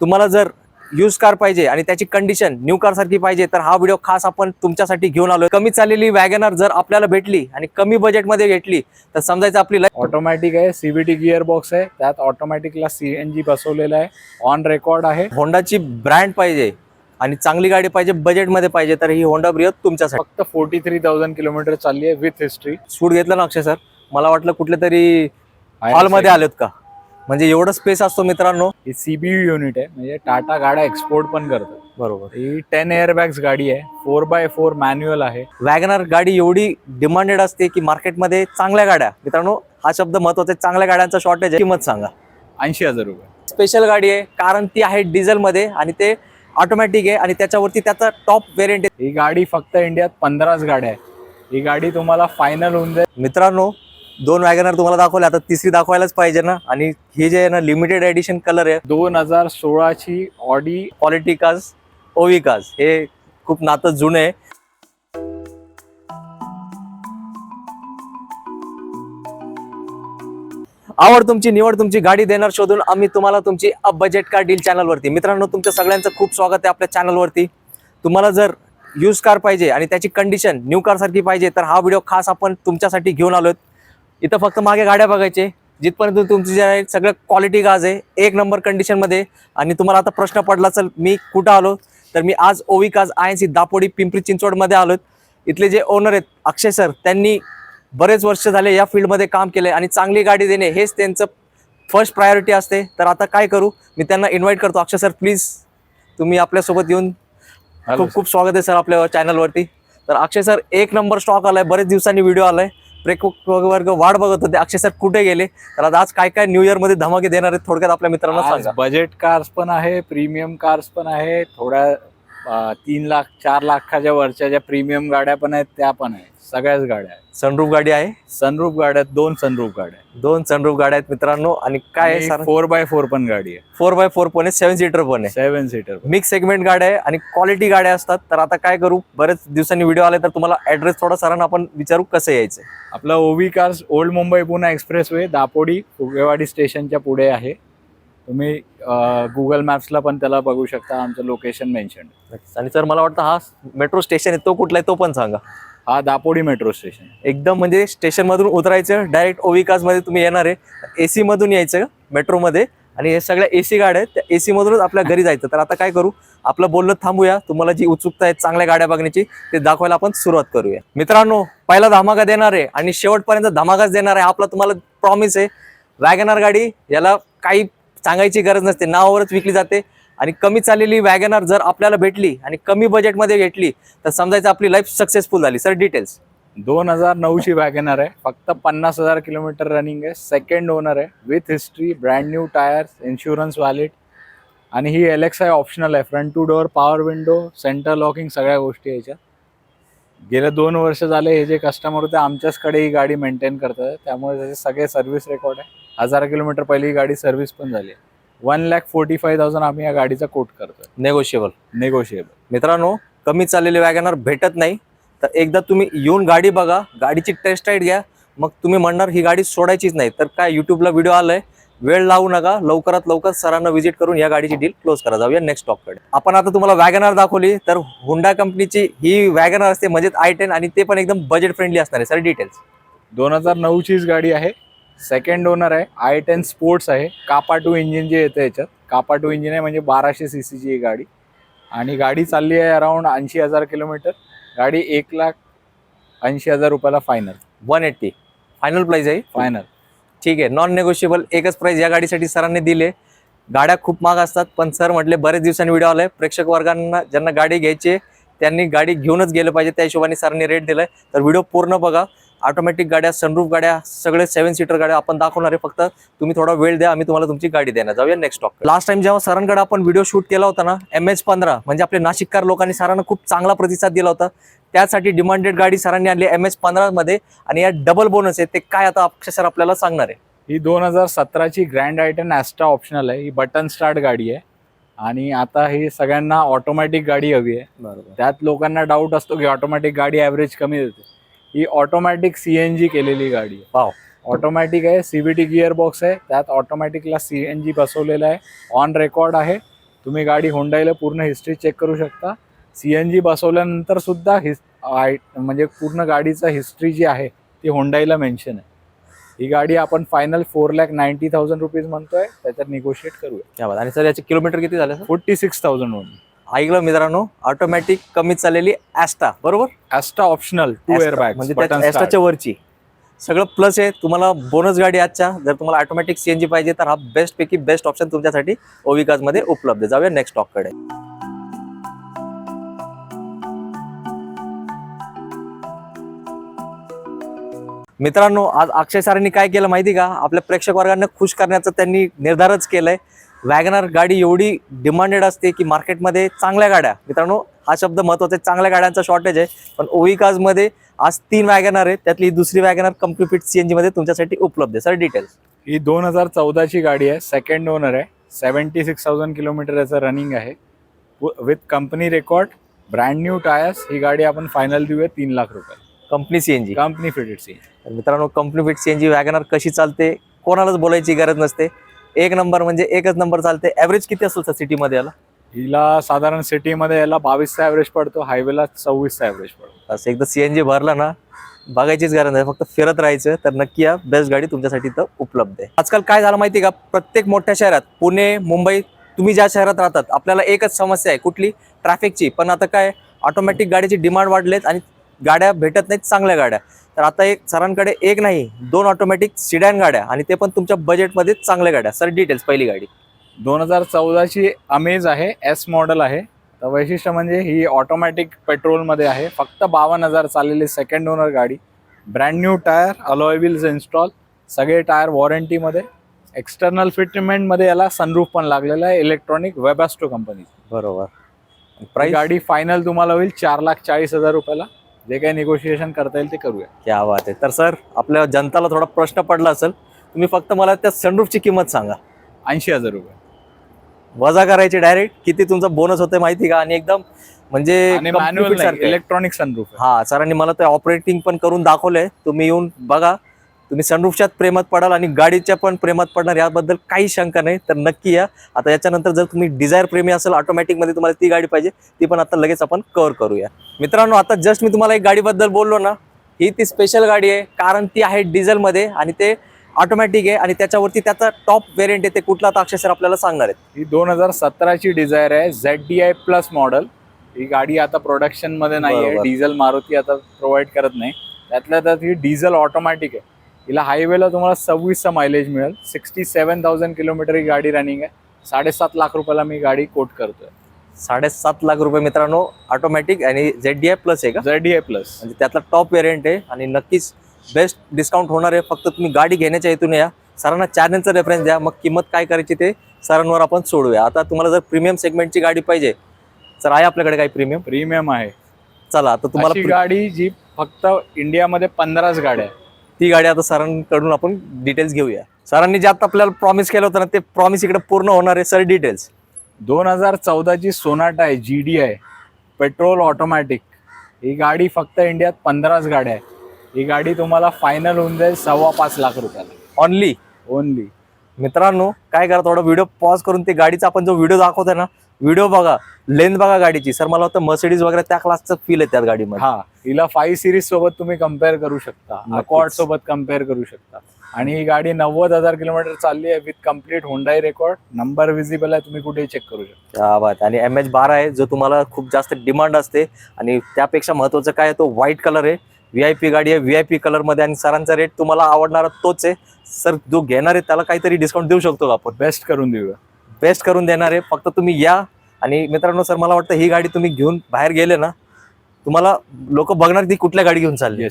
तुम्हाला जर use car पाहिजे आणि त्याची कंडिशन न्यू कार सारखी पाहिजे तर हा व्हिडिओ खास आपण तुमच्यासाठी घेऊन आलोय। कमी चाललेली वॅगनर जर आपल्याला भेटली आणि कमी बजेटमध्ये भेटली तर समजायचं आपली लाईफ ऑटोमॅटिक आहे, सीव्हीटी गिअर बॉक्स आहे, त्यात ऑटोमॅटिकला सीएनजी बसवलेला आहे, ऑन रेकॉर्ड आहे। होंडाची ब्रँड पाहिजे आणि चांगली गाडी पाहिजे, बजेटमध्ये पाहिजे तर ही होंडा ब्रिओ तुमच्यासाठी। फक्त 43,000 किलोमीटर चालली आहे विथ हिस्ट्री। सूट घेतलं ना अक्षय सर, मला वाटलं कुठल्या तरी हॉलमध्ये आलेत का, म्हणजे एवढं स्पेस असतो मित्रांनो। ही सीबीयू युनिट आहे, म्हणजे टाटा गाड्या एक्सपोर्ट पण करतात। बरोबर, ही 10 एअरबॅग्स गाडी आहे, 4x4 मॅन्युअल आहे। वॅगनर गाडी एवढी डिमांडेड असते की मार्केटमध्ये चांगल्या गाड्या, मित्रांनो हा शब्द महत्वाचा आहे, चांगल्या गाड्यांचा शॉर्टेज आहे। किंमत सांगा? 80,000 रुपये। स्पेशल गाडी आहे कारण ती आहे डिझेलमध्ये आणि ते ऑटोमॅटिक आहे आणि त्याच्यावरती त्याचा टॉप व्हेरियंट आहे। ही गाडी फक्त इंडियात 15च गाड्या आहे। ही गाडी तुम्हाला फायनल होऊन जाईल। मित्रांनो 2 वॅगनर तुम्हाला दाखवले, आता तिसरी दाखवायलाच पाहिजे ना। आणि हे जे आहे ना लिमिटेड एडिशन कलर आहे, 2016 ची ऑडी क्वालिटी काज ओवी काज, हे खूप नातं जुने आहे। आवड तुमची, निवड तुमची, गाडी देणार शोधून आम्ही तुम्हाला तुमची अ बजेट कार डील चॅनलवरती। मित्रांनो तुमच्या सगळ्यांचं खूप स्वागत आहे आपल्या चॅनलवरती। तुम्हाला जर यूज कार पाहिजे आणि त्याची कंडिशन न्यू कार सारखी पाहिजे तर हा व्हिडिओ खास आपण तुमच्यासाठी घेऊन आलोय। इथं फक्त मागे गाड्या बघायचे, जिथपर्यंत तुमची जे आहे सगळं क्वालिटी गाज आहे, एक नंबर कंडिशनमध्ये। आणि तुम्हाला आता प्रश्न पडला चल मी कुठं आलो, तर मी आज ओवी काज INC दापोडी पिंपरी चिंचवडमध्ये आलोय। इथले जे ओनर आहेत अक्षय सर, त्यांनी बरेच वर्ष झाले या फील्डमध्ये काम केले आणि चांगली गाडी देणे हेच त्यांचं फर्स्ट प्रायोरिटी असते। तर आता काय करू, मी त्यांना इन्व्हाइट करतो। अक्षय सर प्लीज तुम्ही आपल्यासोबत येऊन, खूप खूप स्वागत आहे सर आपल्या चॅनलवरती। तर अक्षय सर एक नंबर स्टॉक आलाय, बरेच दिवसांनी व्हिडिओ आलाय, प्रेक्षक वर्ग वाट बघत होते अक्षय सर कुठे गेले। तर आज काय काय न्यू इयर मध्ये धमाके देणार आहेत थोडक्यात आपल्या मित्रांना सांगा। बजेट कार्स पण आहे, प्रीमियम कार्स पण आहे, थोड्या 3 लाख 4 लाखाच्या वरच्या ज्या प्रीमियम गाड्या पण आहेत त्या पण आहेत, सगळ्याच गाड्या आहेत। सनरूफ गाडी आहे, सनरूफ गाड्या आहेत, 2 सनरूफ गाड्या आहेत, 2 सनरूफ गाड्या आहेत मित्रांनो। आणि काय आहे सर, 4x4 पण गाडी आहे, 4x4 पण आहे, 7 सीटर पण आहे, 7 सीटर मिक्स सेगमेंट गाड्या आहे आणि क्वालिटी गाड्या असतात। तर आता काय करू, बरेच दिवसांनी व्हिडिओ आले तर तुम्हाला ऍड्रेस थोडा सरांना आपण विचारू कसं यायचं। आपला ओवी cars old Mumbai Pune expressway Dapodi Phugewadi स्टेशनच्या पुढे आहे। तुम्ही गुगल मॅप्सला पण त्याला बघू शकता, आमचं लोकेशन मेन्शन। आणि सर मला वाटतं हा मेट्रो स्टेशन आहे तो कुठला आहे तो पण सांगा। हा दापोडी मेट्रो स्टेशन, एकदम म्हणजे स्टेशन मधून उतरायचं डायरेक्ट ओवी काज मध्ये तुम्ही येणार आहे, AC मधून यायचं मेट्रोमध्ये आणि हे सगळ्या AC गाड्या आहेत, त्या AC मधूनच आपल्या घरी जायचं। तर आता काय करू, आपलं बोलणं थांबूया, तुम्हाला जी उत्सुकता आहे चांगल्या गाड्या बघण्याची ते दाखवायला आपण सुरुवात करूया। मित्रांनो पहिला धमाका देणार आहे आणि शेवटपर्यंत धमाकाच देणार आहे, आपला तुम्हाला प्रॉमिस आहे। वॅगनर गाडी याला काही सांगायची गरज नसते, नावावरच विकली जाते। आणि कमी चाललेली वॅगनर जर आपल्याला भेटली आणि कमी बजेटमध्ये भेटली तर समजायचं आपली लाईफ सक्सेसफुल झाली। Sir details? 2009 ची वॅगनर आहे, फक्त 50,000 किलोमीटर रनिंग आहे, सेकंड ओनर आहे, with history, brand new tyres, insurance valid. आणि ही LXI ऑप्शनल आहे, front two door, power window, centre locking, सगळ्या गोष्टी याच्यात। गेले 2 वर्ष झाले हे जे कस्टमर होते आमच्याचकडे ही गाडी मेंटेन करतात, त्यामुळे त्याचे सगळे सर्व्हिस रेकॉर्ड आहे। 1000 किलोमीटर पहिली ही गाडी सर्व्हिस पण झाली आहे। 1,45,000 आम्ही या गाडीचा कोट करतोय, नेगोशिएबल। मित्रांनो कमी चाललेली वॅगनर भेटत नाही, तर एकदा तुम्ही येऊन गाडी बघा, गाडीची टेस्ट राईड घ्या, मग तुम्ही म्हणणार ही गाडी सोडायचीच नाही। तर काय युट्यूबला व्हिडिओ आलाय, वेळ लावू नका, लवकरात लवकर सरांना व्हिजिट करून या गाडीची डील क्लोज करा। जाऊया नेक्स्ट स्टॉककडे। आपण आता तुम्हाला वॅगनर दाखवली, तर हुंडा कंपनीची ही वॅगनर असते, म्हणजे i10, आणि ते पण एकदम बजेट फ्रेंडली असणार आहे। Sir details? 2009 चीच गाडी आहे, सेकंड ओनर आहे, i10 स्पोर्ट्स आहे, कापा 2 इंजिन जे येतं याच्यात, कापा 2 इंजिन आहे, म्हणजे 1200 cc ची ही गाडी। आणि गाडी चालली आहे अराउंड 80,000 किलोमीटर। गाडी 1,80,000 रुपयाला फायनल, 180 फायनल प्राइस आहे, फायनल ठीक आहे, नॉन नेगोशिएबल एकच प्राइस या गाडीसाठी सरांनी दिले। गाड्या खूप महाग असतात, पण सर म्हटले बरेच दिवसांनी व्हिडिओ आलाय, प्रेक्षक वर्गांना ज्यांना गाडी घ्यायची त्यांनी गाडी घेऊनच गेलं पाहिजे, त्या हिशोबाने सरांनी रेट दिलाय। तर व्हिडिओ पूर्ण बघा, ऑटोमॅटिक गाड्या, सनरूफ गाड्या, सगळे 7 सीटर गाड्या आपण दाखवणार आहे, फक्त तुम्ही थोडा वेळ द्या, आम्ही तुम्हाला तुमची गाडी देणार। जाऊया नेक्स्ट स्टॉक। लास्ट टाइम जेव्हा सरांकडे आपण व्हिडिओ शूट केला होता ना, MH15 म्हणजे आपले नाशिककार लोकांनी सरांना खूप चांगला प्रतिसाद दिला होता, त्यासाठी डिमांडेड गाडी सरांनी आणली MH15 मध्ये। आणि या डबल बोनस आहे ते काय आता अक्षय सर आपल्याला सांगणार आहे। ही 2017 ची ग्रँड i10 ॲस्ट्रा ऑप्शनल आहे, ही बटन स्टार्ट गाडी आहे। आणि आता ही सगळ्यांना ऑटोमॅटिक गाडी हवी आहे, बरोबर, त्यात लोकांना डाऊट असतो की ऑटोमॅटिक गाडी ॲव्हरेज कमी देते। ही ऑटोमॅटिक CNG केलेली गाडी आहे, वाव, ऑटोमॅटिक आहे, CVT गिअर बॉक्स आहे, त्यात ऑटोमॅटिकला CNG बसवलेला आहे, ऑन रेकॉर्ड आहे। तुम्ही गाडी होंडाईला पूर्ण हिस्ट्री चेक करू शकता. CNG बसवल्यानंतर सुद्धा म्हणजे पूर्ण गाडीचा हिस्ट्री जी आहे ती होंडाईला मेन्शन आहे. ही गाडी आपण फायनल 4,90,000 रुपीज म्हणतोय, त्याच्यात निगोशिएट करूया. क्या बात. आणि सर याचे किलोमीटर किती झाले सर? 46,000 ओनली. ऐकलं मित्रांनो, ऑटोमॅटिक कमीत चाललेली ॲस्टा, बरोबर? ॲस्टा ऑप्शनल 2 एअरबॅग म्हणजे त्या ॲस्टाच्या वरची सगळं प्लस आहे. तुम्हाला बोनस गाडी आजच्या, जर तुम्हाला ऑटोमॅटिक CNG पाहिजे तर हा बेस्ट पैकी बेस्ट ऑप्शन तुमच्यासाठी ओविकाज मध्ये उपलब्ध आहे. जाऊया नेक्स्ट स्टॉक कडे. मित्रांनो, आज अक्षय सरांनी काय केलं माहिती का? आपल्या प्रेक्षक वर्गांना खुश करण्याचा त्यांनी निर्धारच केलाय. वॅगनर गाडी एवढी डिमांडेड असते की मार्केटमध्ये चांगल्या गाड्या, मित्रांनो हा शब्द महत्वाचा आहे, चांगल्या गाड्यांचा शॉर्टेज आहे. पण ओविकाज मध्ये आज 3 वॅगनर आहे, त्यातली ही दुसरी वॅगनर कम्प्लीट फिट CNG मध्ये तुमच्यासाठी उपलब्ध आहे. Sir details. ही 2014 ची गाडी आहे, सेकंड ओनर आहे, 76,000 किलोमीटर याचं रनिंग आहे, with company record, brand new tyres. ही गाडी आपण फायनल देऊया 3 लाख रुपये. Company CNG, company fitted CNG. मित्रांनो कंपनी फिट CNG वॅगनर कशी चालते कोणालाच बोलायची गरज नसते. एक नंबर म्हणजे एकच नंबर चालते. ऍव्हरेज किती असेल सर सिटी मध्ये याला? हिला साधारण सिटीमध्ये याला 22चा ॲव्हरेज पडतो, हायवेला 24चा ॲव्हरेज पडतो. असं एकदा CNG भरला ना, बघायचीच गरज नाही, फक्त फिरत राहायचं. तर नक्की या बेस्ट गाडी तुमच्यासाठी इथं उपलब्ध आहे. आजकाल काय झालं माहिती का, प्रत्येक मोठ्या शहरात, पुणे, मुंबई, तुम्ही ज्या शहरात राहतात, आपल्याला एकच समस्या आहे, कुठली? ट्रॅफिकची. पण आता काय, ऑटोमॅटिक गाडीची डिमांड वाढलेत आणि गाड्या भेटत नाहीत चांगल्या गाड्या. तर आता एक सरांकडे एक नाही 2 ऑटोमॅटिक सिडॅन गाड्या, आणि ते पण तुमच्या बजेटमध्ये चांगल्या गाड्या. Sir details. पहिली गाडी 2014 ची अमेज आहे, S मॉडेल आहे. तर वैशिष्ट्य म्हणजे ही ऑटोमॅटिक पेट्रोलमध्ये आहे, फक्त 52,000 चाललेली सेकंड ओनर गाडी, brand new tyre, alloy wheels install, सगळे टायर वॉरंटीमध्ये. एक्सटर्नल फिटमेंटमध्ये याला सनरूफ पण लागलेला आहे, इलेक्ट्रॉनिक वेबास्टो कंपनी. बरोबर. प्राइस गाडी फायनल तुम्हाला होईल 4,40,000 रुपयाला. जे काही निगोशिएशन करता येईल ते करूया. क्या बात आहे. तर सर आपल्या जनताला थोडा प्रश्न पडला असेल, तुम्ही फक्त मला त्या सनरूफची किंमत सांगा. 80,000 रुपये वजा करायची डायरेक्ट. किती तुमचा बोनस होतोय माहिती का? आणि एकदम म्हणजे इलेक्ट्रॉनिक सनरूफ. हा, सरांनी मला ते ऑपरेटिंग पण करून दाखवलंय. तुम्ही येऊन बघा, तुम्ही सनरूफच्याच प्रेमात पडाल आणि गाडीच्या पण प्रेमात पडणार, याबद्दल काही शंका नाही. तर नक्की या. आता याच्यानंतर जर तुम्ही डिझायर प्रेमी असेल, ऑटोमॅटिक मध्ये तुम्हाला ती गाडी पाहिजे, ती पण आता लगेच आपण कव्हर करूया. मित्रांनो, आता जस्ट मी तुम्हाला एक गाडीबद्दल बोललो ना, ही ती स्पेशल गाडी आहे, कारण ती आहे डिझेल मध्ये आणि ते ऑटोमॅटिक आहे, आणि त्याच्यावरती त्याचा टॉप व्हेरियंट आहे. ते कुठला आता अक्षय सर आपल्याला सांगणार आहेत. ही 2017 ची डिझायर आहे, ZDI प्लस मॉडेल. ही गाडी आता प्रोडक्शन मध्ये नाही आहे, डिझेल मारुती आता प्रोव्हाइड करत नाही. त्यातल्या त्यात ही डिझेल ऑटोमॅटिक आहे. हिला हायवेला तुम्हाला 26चा मायलेज मिळेल. 67,000 किलोमीटर ही गाडी रनिंग आहे. 7.5 लाख रुपयाला मी गाडी कोट करतोय. 7.5 लाख रुपये मित्रांनो, ऑटोमॅटिक आणि ZDI प्लस आहे का? ZDI प्लस म्हणजे त्यातला टॉप व्हेरियंट आहे, आणि नक्कीच बेस्ट डिस्काउंट होणार आहे. फक्त तुम्ही गाडी घेण्याच्या हेतून या, सरांना चॅनलचा रेफरन्स द्या, मग किंमत काय करायची ते सरांवर आपण सोडूया. आता तुम्हाला जर प्रीमियम सेगमेंटची गाडी पाहिजे, सर आहे आपल्याकडे काही प्रीमियम आहे. चला, आता तुम्हाला गाडी जी फक्त इंडियामध्ये 15च गाड्या आहे, ती गाडी आता सरांकडून आपण डिटेल्स घेऊया. सरांनी जे आता आपल्याला प्रॉमिस केलं होतं ना, ते प्रॉमिस इकडे पूर्ण होणार आहे. Sir details. 2014 ची सोनाटा आहे, GDI पेट्रोल ऑटोमॅटिक. ही गाडी फक्त इंडियात 15च गाड्या आहे. ही गाडी तुम्हाला फायनल होऊन जाईल 5.25 लाख रुपयाला. ओनली. मित्रांनो काय करा, थोडा व्हिडिओ पॉज करून ते गाडीचा आपण जो व्हिडिओ दाखवतोय ना, व्हिडिओ बघा, लेंथ बघा गाडीची. सर मला वाटतं मर्सिडीज वगैरे त्या क्लासचं फील आहे त्या गाडीमध्ये. हा, हिला 5 सिरीज सोबत तुम्ही कम्पेअर करू शकता, अकॉर्ड सोबत कम्पेअर करू शकता. आणि ही गाडी 90,000 किलोमीटर चालली आहे, with complete Hyundai record, number visible आहे, तुम्ही कुठेही चेक करू शकता. क्या बात. आणि MH12 आहे, जो तुम्हाला खूप जास्त डिमांड असते. आणि त्यापेक्षा महत्वाचं काय, तो व्हाईट कलर आहे, VIP गाडी आहे, VIP कलर मध्ये. आणि सरांचा रेट तुम्हाला आवडणारा तोच आहे. सर जो घेणार आहे त्याला काहीतरी डिस्काउंट देऊ शकतो का आपण? बेस्ट करून देऊया. बेस्ट करून देणार आहे. फक्त तुम्ही या. आणि मित्रांनो, सर मला वाटतं ही गाडी तुम्ही घेऊन बाहेर गेले ना, तुम्हाला लोक बघणार ती कुठल्या गाडी घेऊन चालली.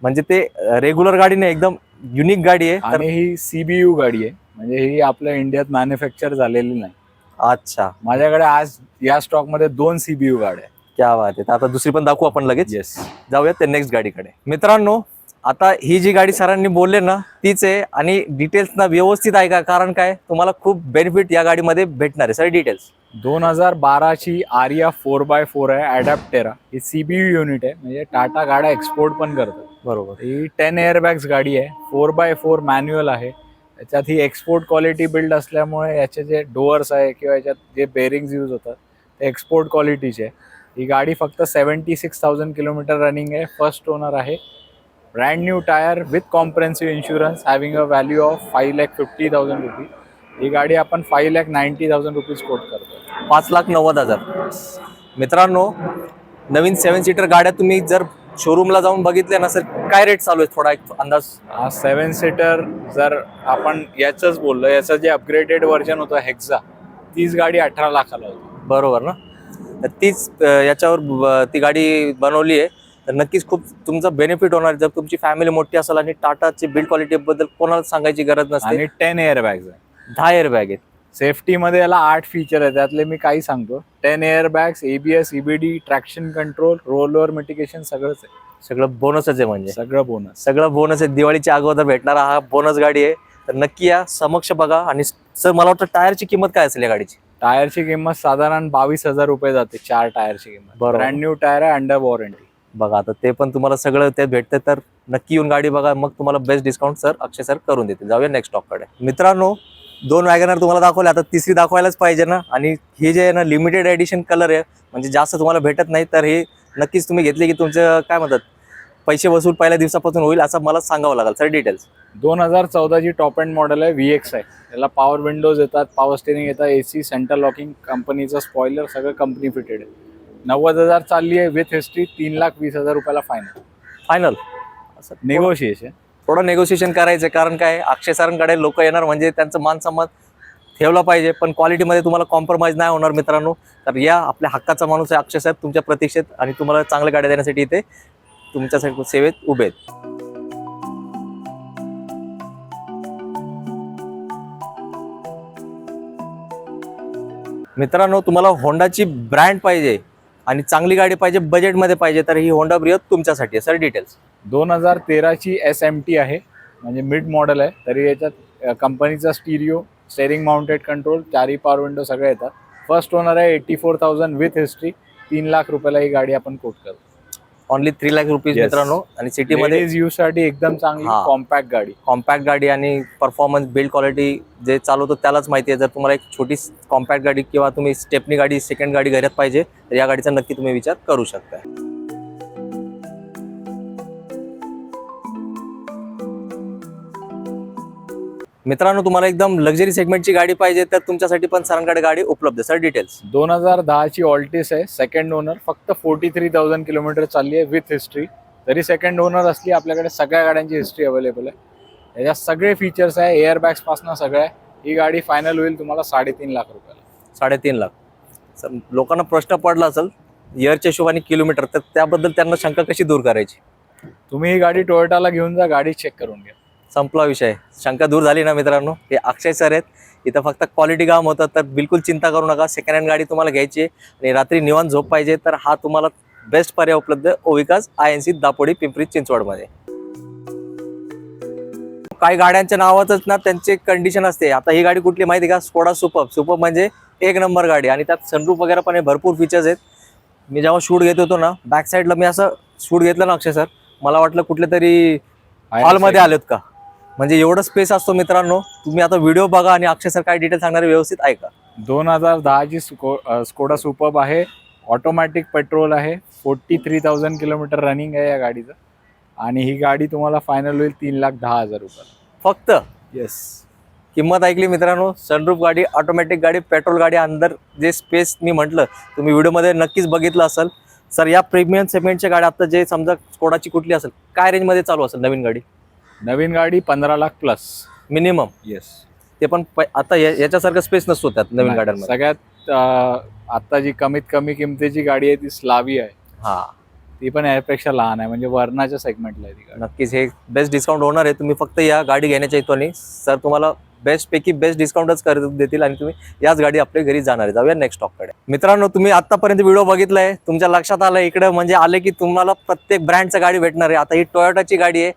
म्हणजे ते रेग्युलर गाडी नाही, एकदम युनिक गाडी आहे. आणि ही CBU गाडी आहे, म्हणजे ही आपल्या इंडियात मॅन्युफॅक्चर झालेली नाही. अच्छा. माझ्याकडे आज या स्टॉक मध्ये 2 CBU गाड्या आहे. क्या बात आहे. आता दुसरी पण दाखवू आपण लगेच. जाऊया त्या नेक्स्ट गाडीकडे. मित्रांनो, आता ही जी गाडी सरांनी बोलले ना, तीच आहे. आणि डिटेल्स ना व्यवस्थित ऐका, कारण काय, तुम्हाला खूप बेनिफिट या गाडीमध्ये भेटणार आहे. Sir details. 2012 ची आर्या 4x4 आहे, अडॅप्टेरा. ही CBU युनिट आहे, म्हणजे टाटा गाड्या एक्सपोर्ट पण करतात. बरोबर. ही 10 एअरबॅग्स गाडी आहे, 4x4 मॅन्युअल आहे. याच्यात ही एक्सपोर्ट क्वालिटी बिल्ड असल्यामुळे याचे जे डोअर्स आहे किंवा याच्यात जे बेरिंग्स यूज होतात ते एक्सपोर्ट क्वालिटीचे आहे. ही गाडी फक्त 76,000 किलोमीटर रनिंग आहे. फर्स्ट ओनर आहे. Brand new tyre with comprehensive insurance having a value of 5,50,000 rupees. ही गाडी आपण 5,90,000 रुपीज कोट करतो. 5,90,000. मित्रांनो, नवीन 7 सीटर गाड्या तुम्ही जर शोरूमला जाऊन बघितल्या ना सर, काय रेट चालू आहे थोडा एक अंदाज? 7 सीटर जर आपण याचंच बोललो, याचं जे अपग्रेडेड व्हर्जन होतं हेक्झा, तीच गाडी 18 लाखाला होती. बरोबर ना? तर तीच याच्यावर ती गाडी बनवली आहे. तर नक्कीच खूप तुमचा बेनिफिट होणार जर तुमची फॅमिली मोठी असेल. आणि टाटाची बिल्ड क्वालिटी बद्दल कोणाला सांगायची गरज नसते. आणि 10 एअर बॅग्स आहे. 10 एअर बॅग आहेत. सेफ्टीमध्ये याला 8 फीचर आहे, त्यातले मी काही सांगतो. 10 air bags, ABS, EBD, traction control, role over mitigation सगळंच आहे. सगळं बोनसच आहे. म्हणजे सगळं बोनस. सगळं बोनस आहे. दिवाळीच्या अगोदर भेटणारा हा बोनस गाडी आहे. तर नक्की या, समक्ष बघा. आणि सर मला वाटतं टायरची किंमत काय असेल या गाडीची? टायरची किंमत साधारण 22,000 रुपये जाते. 4 टायरची किंमत. बरोबर. ब्रँड न्यू टायर आहे, अंडर वॉरंटी. बघा आता ते पण तुम्हाला सगळं ते भेटते. तर नक्की येऊन गाडी बघा, मग तुम्हाला बेस्ट डिस्काउंट सर अक्षय सर करून देतील. जाऊया नेक्स्ट स्टॉककडे. मित्रांनो, 2 वॅगनर तुम्हाला दाखवले, आता तिसरी दाखवायलाच पाहिजे ना. आणि हे जे आहे ना लिमिटेड एडिशन कलर आहे, म्हणजे जास्त तुम्हाला भेटत नाही. तर हे नक्कीच तुम्ही घेतले की तुमचं काय म्हणतात पैसे वसूल पहिल्या दिवसापासून होईल असं मला सांगावं लागेल. Sir details. 2014 ची टॉप एंड मॉडेल आहे. VX आहे. याला पॉवर विंडोज येतात, पॉवर स्टेरिंग येतात, AC, सेंट्रल लॉकिंग, कंपनीचं स्पॉइलर सगळं कंपनी फिटेड आहे. 90,000 चालली आहे विथ हिस्ट्री. 3,20,000 रुपयाला फायनल. नेगोशिएशन. थोडं नेगोशिएशन करायचं, कारण काय अक्षय सरांकडे लोक येणार म्हणजे त्यांचं मान सन्मान ठेवला पाहिजे. पण क्वालिटीमध्ये तुम्हाला कॉम्प्रोमाइज नाही होणार मित्रांनो. तर या, आपल्या हक्काचा माणूस आहे अक्षय सर तुमच्या प्रतीक्षेत. आणि तुम्हाला चांगल्या गाड्या देण्यासाठी इथे तुमच्यासाठी सेवेत उभे आहेत. मित्रांनो, तुम्हाला होंडाची ब्रँड पाहिजे आणि चांगली गाडी पाहिजे, बजेटमध्ये पाहिजे, तर ही होंडा ब्रिओ तुमच्यासाठी आहे. Sir details. 2013 ची SMT आहे, म्हणजे मिड मॉडेल आहे. तरी याच्यात कंपनीचा stereo, steering mounted control, 4 power window सगळे येतात. फर्स्ट ओनर आहे. 84,000 विथ हिस्ट्री. 3 लाख रुपयाला ही गाडी आपण कोट करतो. ओनली 3 लाख रुपीज मित्रांनो. आणि सिटीमध्ये यूज साठी एकदम चांगली कॉम्पॅक्ट गाडी. कॉम्पॅक्ट गाडी आणि परफॉर्मन्स बिल्ड क्वालिटी जे चालवतो त्यालाच माहिती आहे. जर तुम्हाला एक छोटी कॉम्पॅक्ट गाडी किंवा तुम्ही स्टेपनी गाडी, सेकंड गाडी घरात पाहिजे, तर या गाडीचा नक्की तुम्ही विचार करू शकता. मित्रांनो, तुम्हाला एकदम लक्झरी सेगमेंटची गाडी पाहिजे तर तुमच्यासाठी पण सरांकडे गाडी उपलब्ध. Sir details. 2010 ची ऑल्टिस आहे. Second owner. फक्त 43,000 किलोमीटर चालली आहे विथ हिस्ट्री. तरी सेकंड ओनर असली, आपल्याकडे सगळ्या गाड्यांची हिस्ट्री अवेलेबल आहे. याच्यात सगळे फीचर्स आहे, एअरबॅग्स पासून सगळं आहे. ही गाडी फायनल होईल तुम्हाला 3.5 लाख रुपयाला. 3.5 लाख. सर लोकांना प्रश्न पडला असेल इयरच्या हिशोबाने किलोमीटर, तर त्याबद्दल त्यांना शंका कशी दूर करायची? तुम्ही ही गाडी टोयोटाला घेऊन जा, गाडी चेक करून घ्या. संपला विषय. शंका दूर झाली ना मित्रांनो. हे अक्षय सर आहेत. इथं फक्त क्वालिटी काम होतं, तर बिलकुल चिंता करू नका. सेकंड हँड गाडी तुम्हाला घ्यायची आणि रात्री निवांत झोप पाहिजे, तर हा तुम्हाला बेस्ट पर्याय उपलब्ध ओविकास INC दापोडी, पिंपरी चिंचवडमध्ये. काही गाड्यांच्या नावातच ना त्यांचे कंडिशन असते. आता ही गाडी कुठली माहिती का? Skoda superb. सुपर्ब म्हणजे एक नंबर गाडी. आणि त्यात सनरूफ वगैरे पण भरपूर फीचर्स आहेत. मी जेव्हा शूट घेत होतो ना, बॅक साईडला मी असं शूट घेतलं ना अक्षय सर, मला वाटलं कुठल्या तरी हॉलमध्ये आलेत का. म्हणजे एवढं स्पेस असतो मित्रांनो. तुम्ही आता व्हिडिओ बघा आणि अक्षय सर काय डिटेल सांगणारे व्यवस्थित ऐका. 2010 ची स्कोडा सुपर्ब आहे. ऑटोमॅटिक पेट्रोल आहे. 43,000 किलोमीटर रनिंग आहे या गाडीचं. आणि ही गाडी तुम्हाला फायनल होईल 3,10,000 रुपये फक्त. येस. किंमत ऐकली मित्रांनो. सनरूफ गाडी, ऑटोमॅटिक गाडी, पेट्रोल गाडी, अंदर जे स्पेस मी म्हटलं तुम्ही व्हिडिओमध्ये नक्कीच बघितलं असेल. सर या प्रीमियम सेगमेंटच्या गाड्या आता जे समजा स्कोडाची कुठली असेल, काय रेंजमध्ये चालू असेल नवीन गाडी? नवीन गाडी 15 लाख प्लस मिनिमम. येस. ते पण आता याच्यासारखं स्पेस नसतो त्यात नवीन गाड्यांमध्ये. सगळ्यात आता जी कमीत कमी किमतीची गाडी आहे ती स्लावी आहे. हा, ती पण यापेक्षा लहान आहे, म्हणजे वर्णाच्या सेगमेंटला आहे ती गाडी. नक्कीच हे बेस्ट डिस्काउंट होणार आहे. तुम्ही फक्त या गाडी घेण्याच्या इथून सर तुम्हाला बेस्ट पैकी बेस्ट डिस्काउंटच कर देतील आणि तुम्ही याच गाडी आपल्या घरी जाणार आहे. जाऊया नेक्स्ट स्टॉककडे. मित्रांनो, तुम्ही आतापर्यंत व्हिडिओ बघितलाय, तुमच्या लक्षात आलं इकडे म्हणजे आले की तुम्हाला प्रत्येक ब्रँडची गाडी भेटणार आहे. आता ही टोयोटाची गाडी आहे.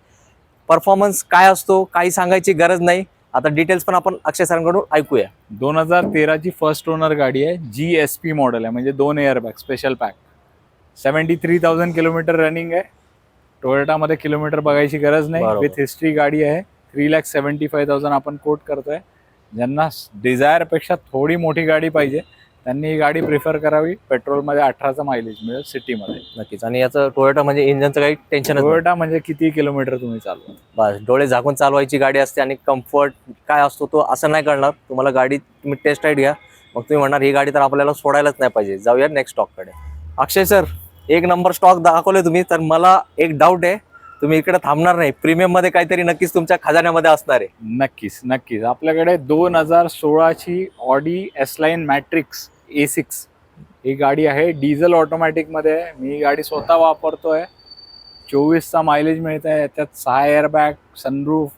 परफॉर्मन्स काय असतो काही सांगायची गरज नाही. आता डिटेल्स पण आपण अक्षय सरांकडून ऐकूया. 2013 ची फर्स्ट ओनर गाडी आहे. GSP मॉडेल आहे, म्हणजे 2 airbag special pack. 73,000 kilometre running आहे. टोयोटामध्ये किलोमीटर बघायची गरज नाही. बरोबर. विथ हिस्ट्री गाडी आहे. 3,75,000 आपण कोट करतोय. ज्यांना डिझायरपेक्षा थोडी मोठी गाडी पाहिजे त्यांनी ही गाडी प्रिफर करावी. पेट्रोलमध्ये 18चं मायलेज मिळेल सिटीमध्ये. नक्कीच. आणि याचं टोयोटा म्हणजे इंजनचं काही टेन्शन टोयोटा म्हणजे किती किलोमीटर तुम्ही चालवा, बस डोळे झाकून चालवायची गाडी असते. आणि कम्फर्ट काय असतो तो असं नाही करणार. तुम्हाला गाडी तुम्ही टेस्ट राईड घ्या, मग तुम्ही म्हणणार ही गाडी तर आपल्याला सोडायलाच नाही पाहिजे. जाऊया नेक्स्ट स्टॉककडे. अक्षय सर, एक नंबर स्टॉक दाखवले तुम्ही, तर मला एक डाऊट आहे, तुम्ही इकडे थांबणार नाही. प्रीमियम मध्ये काहीतरी नक्कीच तुमच्या खजान्यामध्ये असणार आहे. नक्कीच नक्कीच. आपल्याकडे 2016ची ऑडी S-Line मॅट्रिक्स A6 ही गाडी आहे. डिझेल ऑटोमॅटिकमध्ये आहे. मी ही गाडी स्वतः वापरतोय. 24चा मायलेज मिळत आहे. याच्यात 6 एअरबॅग, सनरूफ,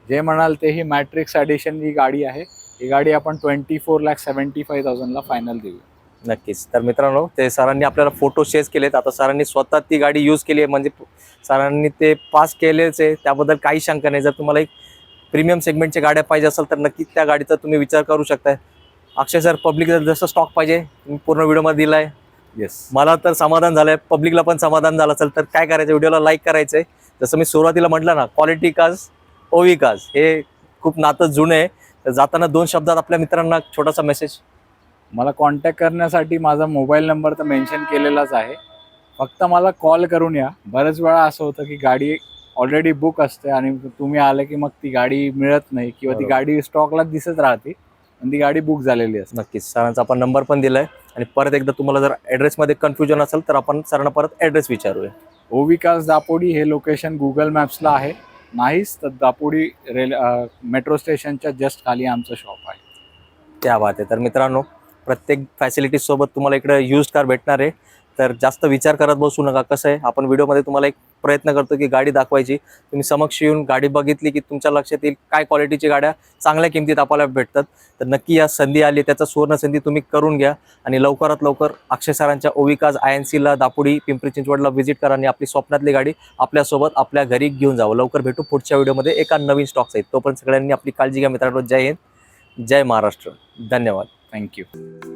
जे म्हणाल ते ही मॅट्रिक्स ॲडिशन ही गाडी आहे. ही गाडी आपण 24,75,000ला फायनल देऊ. नक्कीच. तर मित्रांनो, ते सरांनी आपल्याला फोटो शेअर केलेत. आता सरांनी स्वतः ती गाडी यूज केली आहे, म्हणजे सरांनी ते पास केलेच आहे, त्याबद्दल काही शंका नाही. जर तुम्हाला एक प्रीमियम सेगमेंटच्या गाड्या पाहिजे असेल तर नक्कीच त्या गाडीचा तुम्ही विचार करू शकताय. अक्षय सर, पब्लिकला जसं स्टॉक पाहिजे तुम्ही पूर्ण व्हिडिओमध्ये दिलाय. येस, मला तर समाधान झालंय, पब्लिकला पण समाधान झालं असेल तर काय करायचं, व्हिडिओला लाईक करायचंय. जसं मी सुरुवातीला म्हटलं ना, क्वालिटी काज ओवी काज, हे खूप नातं जुनं आहे. तर जाताना 2 शब्दात आपल्या मित्रांना छोटासा मेसेज. मला कॉन्टॅक्ट करण्यासाठी माझा मोबाईल नंबर तर मेन्शन केलेलाच आहे. फक्त मला कॉल करून या. बरेच वेळा असं होतं की गाडी ऑलरेडी बुक असते आणि तुम्ही आले की मग ती गाडी मिळत नाही किंवा ती बरोबर. गाडी स्टॉकला दिसत राहते आणि ती गाडी बुक झालेली असते. नक्कीच. सरांचा आपण नंबर पण दिलाय. आणि परत एकदा तुम्हाला जर ॲड्रेसमध्ये कन्फ्युजन असेल तर आपण सरांना परत ॲड्रेस विचारूया. ओविकास दापोडी हे लोकेशन गुगल मॅप्सला आहे. नाहीच तर दापोडी मेट्रो स्टेशनच्या जस्ट खाली आमचं शॉप आहे. त्या बात आहे. तर मित्रांनो, प्रत्येक फॅसिलिटीज सोबत तुम्हाला इकडे यूज कार भेटणार आहे. तर जास्त विचार करत बसू नका. कसं आहे, आपण व्हिडिओमध्ये तुम्हाला एक प्रयत्न करतो की गाडी दाखवायची. तुम्ही समक्ष येऊन गाडी बघितली की तुमच्या लक्षात येईल काय क्वालिटीची गाड्या चांगल्या किमतीत आपल्याला भेटतात. तर नक्की या संधी आली, त्याचा सुवर्ण संधी तुम्ही करून घ्या. आणि लवकरात लवकर अक्षय सरांच्या ओविकाज INCला दापोडी पिंपरी चिंचवडला व्हिजिट करा आणि आपली स्वप्नातली गाडी आपल्यासोबत आपल्या घरी घेऊन जावं. लवकर भेटू पुढच्या व्हिडिओमध्ये एका नवीन स्टॉक्स आहेत. तोपर्यंत सगळ्यांनी आपली काळजी घ्या मित्रांनो. जय हिंद, जय महाराष्ट्र, धन्यवाद. थँक्यू.